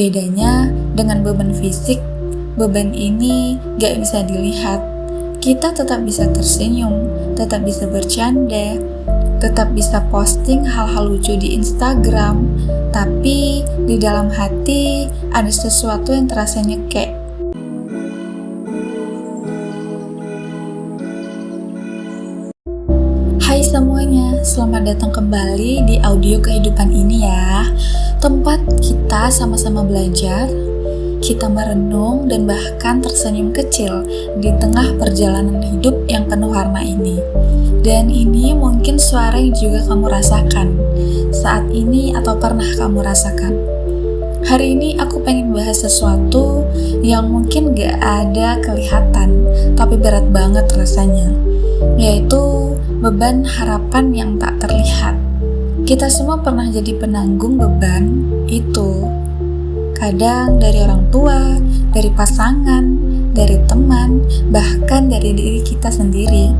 Bedanya dengan beban fisik, beban ini gak bisa dilihat. Kita tetap bisa tersenyum, tetap bisa bercanda, tetap bisa posting hal-hal lucu di Instagram, tapi di dalam hati ada sesuatu yang terasa nyekek. Hai semuanya, selamat datang kembali di audio kehidupan ini ya. Tempat kita sama-sama belajar, kita merenung dan bahkan tersenyum kecil di tengah perjalanan hidup yang penuh warna ini. Dan ini mungkin suara yang juga kamu rasakan saat ini atau pernah kamu rasakan. Hari ini aku pengen bahas sesuatu yang mungkin gak ada kelihatan, tapi berat banget rasanya, yaitu beban harapan yang tak terlihat. Kita semua pernah jadi penanggung beban itu. Kadang dari orang tua, dari pasangan, dari teman, bahkan dari diri kita sendiri.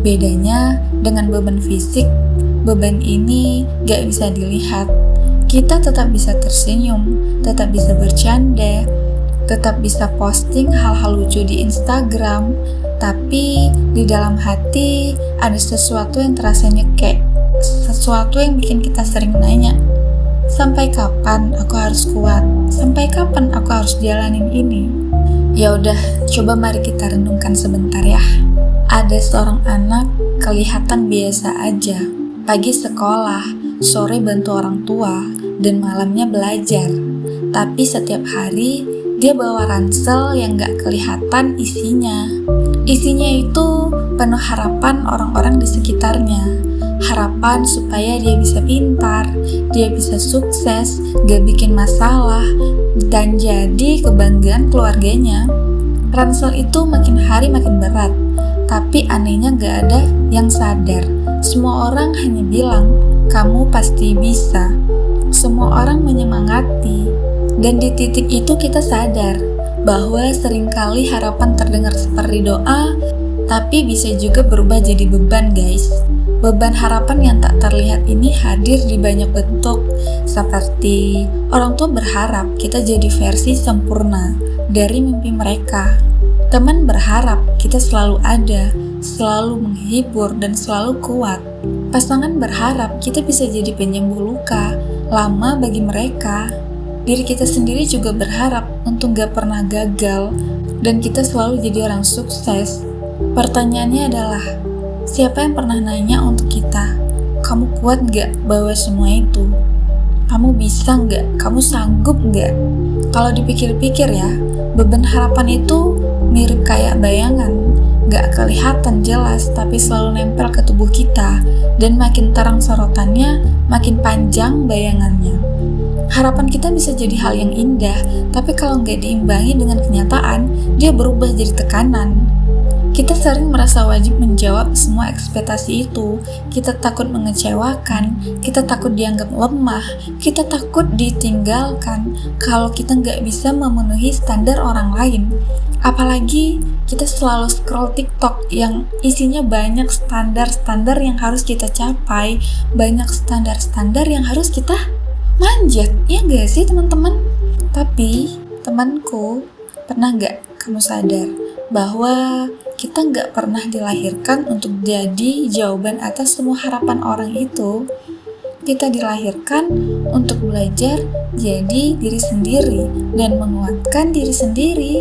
Bedanya dengan beban fisik, beban ini gak bisa dilihat. Kita tetap bisa tersenyum, tetap bisa bercanda, tetap bisa posting hal-hal lucu di Instagram, tapi di dalam hati ada sesuatu yang terasa nyekek, sesuatu yang bikin kita sering nanya, sampai kapan aku harus kuat? Sampai kapan aku harus jalanin ini? Ya udah, coba mari kita renungkan sebentar ya. Ada seorang anak kelihatan biasa aja. Pagi sekolah, sore bantu orang tua, dan malamnya belajar. Tapi setiap hari dia bawa ransel yang gak kelihatan isinya. Isinya itu penuh harapan orang-orang di sekitarnya. Harapan supaya dia bisa pintar, dia bisa sukses, gak bikin masalah, dan jadi kebanggaan keluarganya. Ransel itu makin hari makin berat, tapi anehnya gak ada yang sadar. Semua orang hanya bilang, kamu pasti bisa. Semua orang menyemangati, dan di titik itu kita sadar bahwa seringkali harapan terdengar seperti doa, tapi bisa juga berubah jadi beban guys. Beban harapan yang tak terlihat ini hadir di banyak bentuk, seperti orang tua berharap kita jadi versi sempurna dari mimpi mereka. Teman berharap kita selalu ada, selalu menghibur dan selalu kuat. Pasangan berharap kita bisa jadi penyembuh luka lama bagi mereka. Diri kita sendiri juga berharap untuk gak pernah gagal dan kita selalu jadi orang sukses. Pertanyaannya adalah, siapa yang pernah nanya untuk kita, kamu kuat gak bawa semua itu? Kamu bisa gak? Kamu sanggup gak? Kalau dipikir-pikir ya, beban harapan itu mirip kayak bayangan, gak kelihatan jelas tapi selalu nempel ke tubuh kita, dan makin terang sorotannya, makin panjang bayangannya. Harapan kita bisa jadi hal yang indah, tapi kalau gak diimbangi dengan kenyataan, dia berubah jadi tekanan. Kita sering merasa wajib menjawab semua ekspektasi itu. Kita takut mengecewakan, kita takut dianggap lemah, kita takut ditinggalkan kalau kita nggak bisa memenuhi standar orang lain. Apalagi kita selalu scroll TikTok yang isinya banyak standar-standar yang harus kita capai, banyak standar-standar yang harus kita manjat. Ya nggak sih teman-teman? Tapi temanku, pernah nggak kamu sadar bahwa kita nggak pernah dilahirkan untuk jadi jawaban atas semua harapan orang itu? Kita dilahirkan untuk belajar jadi diri sendiri dan menguatkan diri sendiri.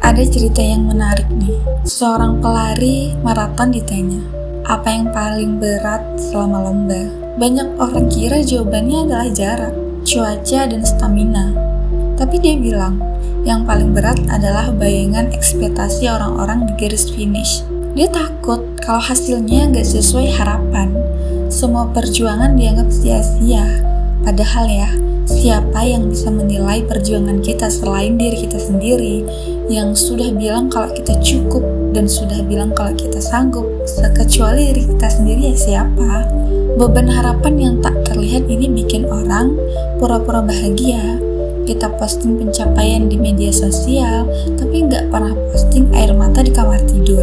Ada cerita yang menarik nih. Seorang pelari maraton ditanya, apa yang paling berat selama lomba? Banyak orang kira jawabannya adalah jarak, cuaca, dan stamina. Tapi dia bilang, yang paling berat adalah bayangan ekspektasi orang-orang di garis finish. Dia takut kalau hasilnya gak sesuai harapan. Semua perjuangan dianggap sia-sia. Padahal ya, siapa yang bisa menilai perjuangan kita selain diri kita sendiri, yang sudah bilang kalau kita cukup dan sudah bilang kalau kita sanggup, kecuali diri kita sendiri ya siapa? Beban harapan yang tak terlihat ini bikin orang pura-pura bahagia. Kita posting pencapaian di media sosial, tapi nggak pernah posting air mata di kamar tidur.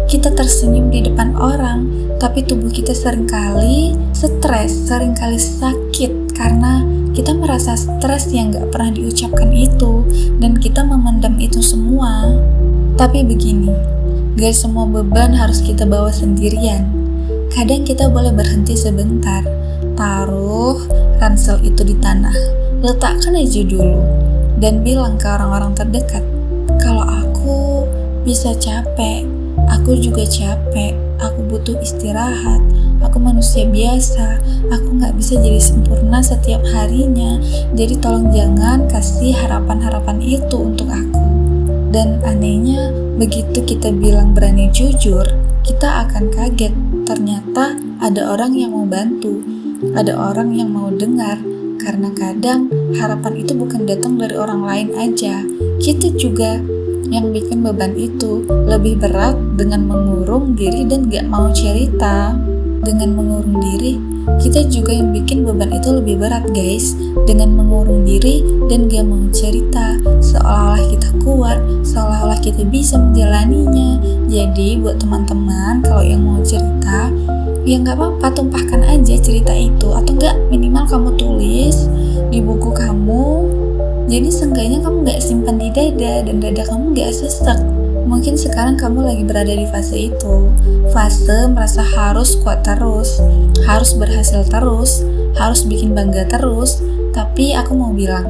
Kita tersenyum di depan orang, tapi tubuh kita seringkali stres, seringkali sakit karena kita merasa stres yang gak pernah diucapkan itu, dan kita memendam itu semua. Tapi begini, gak semua beban harus kita bawa sendirian. Kadang kita boleh berhenti sebentar, taruh ransel itu di tanah, letakkan aja dulu, dan bilang ke orang-orang terdekat, kalau aku bisa capek, aku juga capek, aku butuh istirahat, aku manusia biasa, aku gak bisa jadi sempurna setiap harinya, jadi tolong jangan kasih harapan-harapan itu untuk aku. Dan anehnya, begitu kita bilang berani jujur, kita akan kaget, ternyata ada orang yang mau bantu, ada orang yang mau dengar, karena kadang harapan itu bukan datang dari orang lain aja, kita juga yang bikin beban itu lebih berat dengan mengurung diri dan gak mau cerita. Dengan mengurung diri, kita juga yang bikin beban itu lebih berat guys. Dengan mengurung diri dan gak mau cerita, seolah-olah kita kuat, seolah-olah kita bisa menjalaninya. Jadi buat teman-teman, kalau yang mau cerita, ya gak apa-apa, tumpahkan aja cerita itu, atau gak minimal kamu tulis di buku kamu. Jadi seenggaknya kamu gak simpan di dada dan dada kamu gak sesek. Mungkin sekarang kamu lagi berada di fase itu, fase merasa harus kuat terus, harus berhasil terus, harus bikin bangga terus. Tapi aku mau bilang,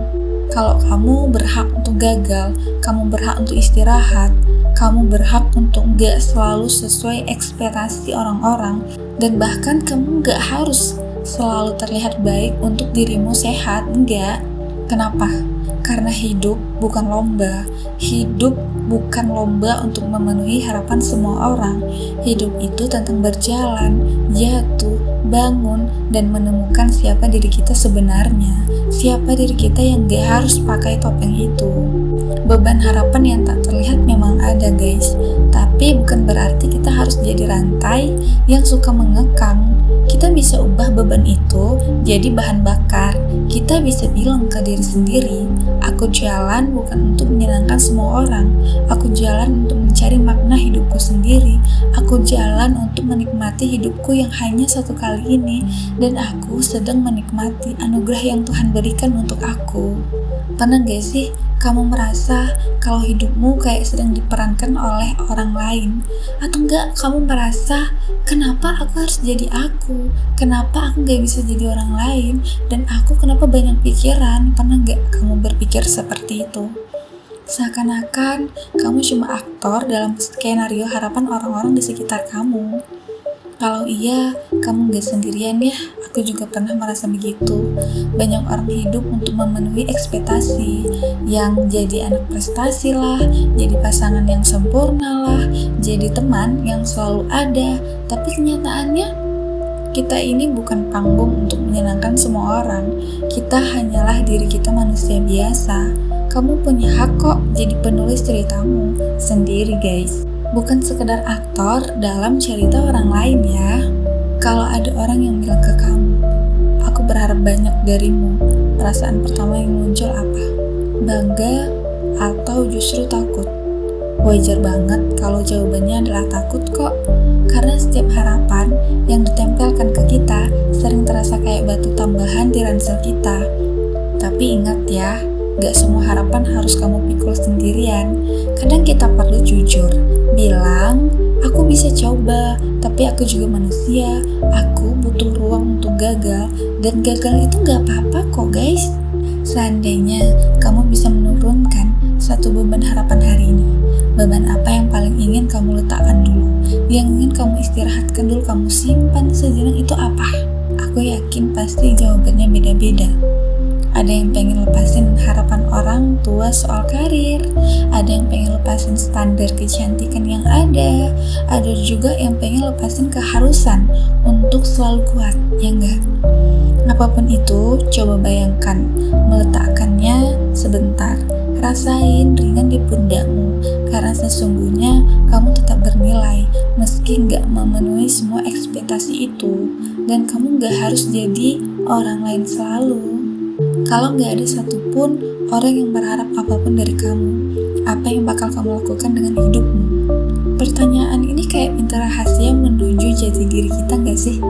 kalau kamu berhak untuk gagal, kamu berhak untuk istirahat, kamu berhak untuk gak selalu sesuai ekspektasi orang-orang, dan bahkan kamu gak harus selalu terlihat baik untuk dirimu sehat, enggak. Kenapa? Karena hidup bukan lomba. Hidup bukan lomba untuk memenuhi harapan semua orang. Hidup itu tentang berjalan, jatuh, bangun, dan menemukan siapa diri kita sebenarnya. Siapa diri kita yang gak harus pakai topeng itu. Beban harapan yang tak terlihat memang ada guys, tapi bukan berarti kita harus jadi rantai yang suka mengekang. Kita bisa ubah beban itu jadi bahan bakar. Kita bisa bilang ke diri sendiri, aku jalan bukan untuk menyenangkan semua orang. Aku jalan untuk mencari makna hidupku sendiri. Aku jalan untuk menikmati hidupku yang hanya satu kali ini. Dan aku sedang menikmati anugerah yang Tuhan berikan untuk aku. Pernah gak sih kamu merasa kalau hidupmu kayak sedang diperankan oleh orang lain? Atau enggak kamu merasa, kenapa aku harus jadi aku? Kenapa aku gak bisa jadi orang lain? Dan aku kenapa banyak pikiran? Pernah gak kamu berpikir seperti itu? Seakan-akan kamu cuma aktor dalam skenario harapan orang-orang di sekitar kamu. Kalau iya, kamu gak sendirian ya, aku juga pernah merasa begitu. Banyak orang hidup untuk memenuhi ekspektasi, yang jadi anak prestasi lah, jadi pasangan yang sempurna lah, jadi teman yang selalu ada. Tapi kenyataannya, kita ini bukan panggung untuk menyenangkan semua orang. Kita hanyalah diri kita manusia biasa. Kamu punya hak kok jadi penulis ceritamu sendiri guys. Bukan sekedar aktor dalam cerita orang lain ya. Kalau ada orang yang bilang ke kamu, aku berharap banyak darimu, perasaan pertama yang muncul apa? Bangga atau justru takut? Wajar banget kalau jawabannya adalah takut kok. Karena setiap harapan yang ditempelkan ke kita sering terasa kayak batu tambahan di ransel kita. Tapi ingat ya, gak semua harapan harus kamu pikul sendirian. Kadang kita perlu jujur, bilang, aku bisa coba, tapi aku juga manusia, aku butuh ruang untuk gagal, dan gagal itu gak apa-apa kok guys. Seandainya kamu bisa menurunkan satu beban harapan hari ini, beban apa yang paling ingin kamu letakkan dulu, yang ingin kamu istirahatkan dulu, kamu simpan sejenak, itu apa? Aku yakin pasti jawabannya beda-beda. Ada yang pengen lepasin harapan orang tua soal karir, ada yang pengen lepasin standar kecantikan yang ada juga yang pengen lepasin keharusan untuk selalu kuat, ya enggak? Apapun itu, coba bayangkan meletakkannya sebentar, rasain ringan di pundakmu, karena sesungguhnya kamu tetap bernilai meski nggak memenuhi semua ekspektasi itu, dan kamu nggak harus jadi orang lain selalu. Kalau nggak ada satupun orang yang berharap apapun dari kamu, apa yang bakal kamu lakukan dengan hidupmu? Pertanyaan ini kayak pintu rahasia menuju jati diri kita nggak sih?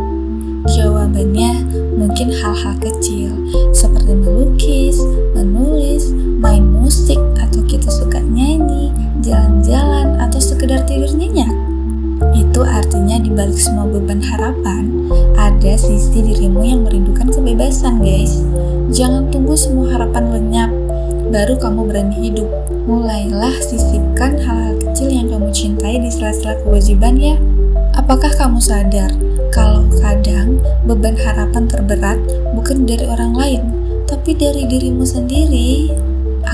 Jawabannya mungkin hal-hal kecil seperti melukis, menulis, main musik, atau kita suka nyanyi, jalan-jalan, atau sekedar tidur nyenyak. Itu artinya di balik semua beban harapan, ada sisi dirimu yang merindukan kebebasan, guys. Jangan tunggu semua harapan lenyap, baru kamu berani hidup. Mulailah sisipkan hal-hal kecil yang kamu cintai di sela-sela kewajiban ya. Apakah kamu sadar kalau kadang beban harapan terberat bukan dari orang lain, tapi dari dirimu sendiri?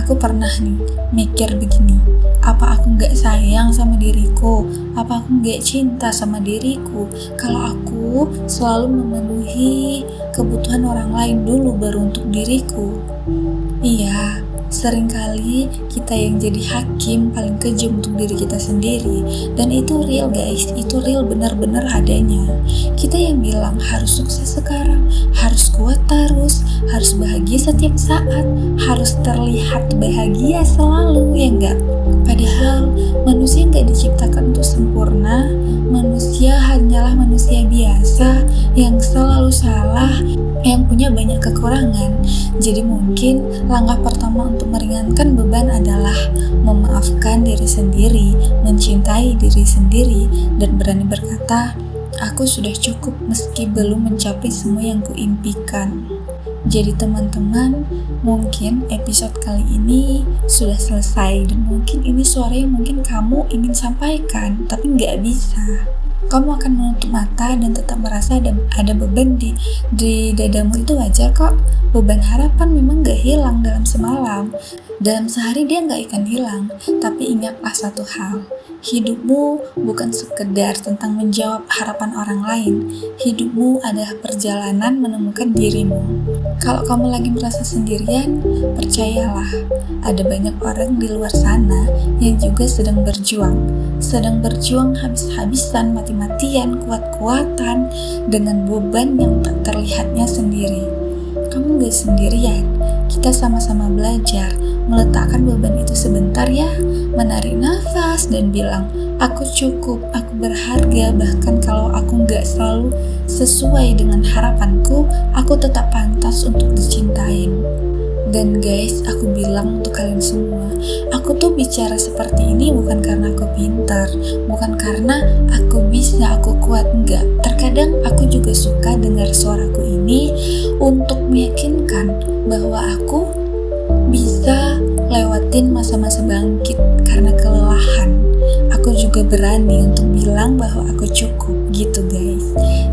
Aku pernah nih mikir begini, apa aku gak sayang sama diriku? Apa aku gak cinta sama diriku? Kalau aku selalu memenuhi kebutuhan orang lain dulu baru untuk diriku. Iya, seringkali kita yang jadi hakim paling kejam untuk diri kita sendiri. Dan itu real guys, itu real benar-benar adanya. Kita yang bilang harus sukses sekarang, harus kuat terus, harus bahagia setiap saat, harus terlihat bahagia selalu, ya enggak? Padahal manusia enggak diciptakan untuk sempurna. Manusia hanyalah manusia biasa yang selalu salah, yang punya banyak kekurangan. Jadi mungkin langkah pertama untuk meringankan beban adalah memaafkan diri sendiri, mencintai diri sendiri, dan berani berkata, aku sudah cukup meski belum mencapai semua yang kuimpikan. Jadi teman-teman, mungkin episode kali ini sudah selesai dan mungkin ini suara yang mungkin kamu ingin sampaikan tapi nggak bisa. Kamu akan menutup mata dan tetap merasa ada beban di dadamu, itu wajar kok. Beban harapan memang gak hilang dalam semalam. Dalam sehari dia gak akan hilang. Tapi ingatlah satu hal, hidupmu bukan sekedar tentang menjawab harapan orang lain. Hidupmu adalah perjalanan menemukan dirimu. Kalau kamu lagi merasa sendirian, percayalah, ada banyak orang di luar sana yang juga sedang berjuang habis-habisan, mati-matian, kuat-kuatan dengan beban yang tak terlihatnya sendiri. Kamu gak sendirian, kita sama-sama belajar meletakkan beban itu sebentar ya, menarik nafas dan bilang, aku cukup, aku berharga, bahkan kalau aku gak selalu sesuai dengan harapanku, aku tetap pantas untuk dicintain. Dan guys, aku bilang untuk kalian semua, aku tuh bicara seperti ini bukan karena aku pintar, bukan karena aku bisa, aku kuat, enggak. Terkadang aku juga suka dengar suaraku ini untuk meyakinkan bahwa aku bisa lewatin masa-masa bangkit karena kelelahan. Aku juga berani untuk bilang bahwa aku cukup, gitu guys.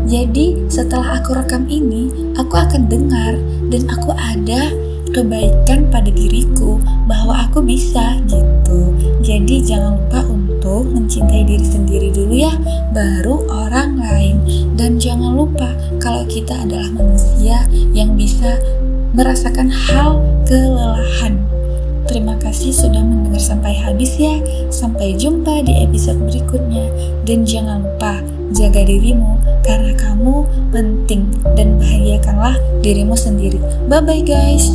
Jadi setelah aku rekam ini, aku akan dengar dan aku ada kebaikan pada diriku bahwa aku bisa gitu. Jadi jangan lupa untuk mencintai diri sendiri dulu ya, baru orang lain. Dan jangan lupa kalau kita adalah manusia yang bisa merasakan hal kelelahan. Terima kasih sudah mendengar sampai habis ya. Sampai jumpa di episode berikutnya. Dan jangan lupa jaga dirimu karena kamu penting, dan bahagiakanlah dirimu sendiri. Bye bye guys.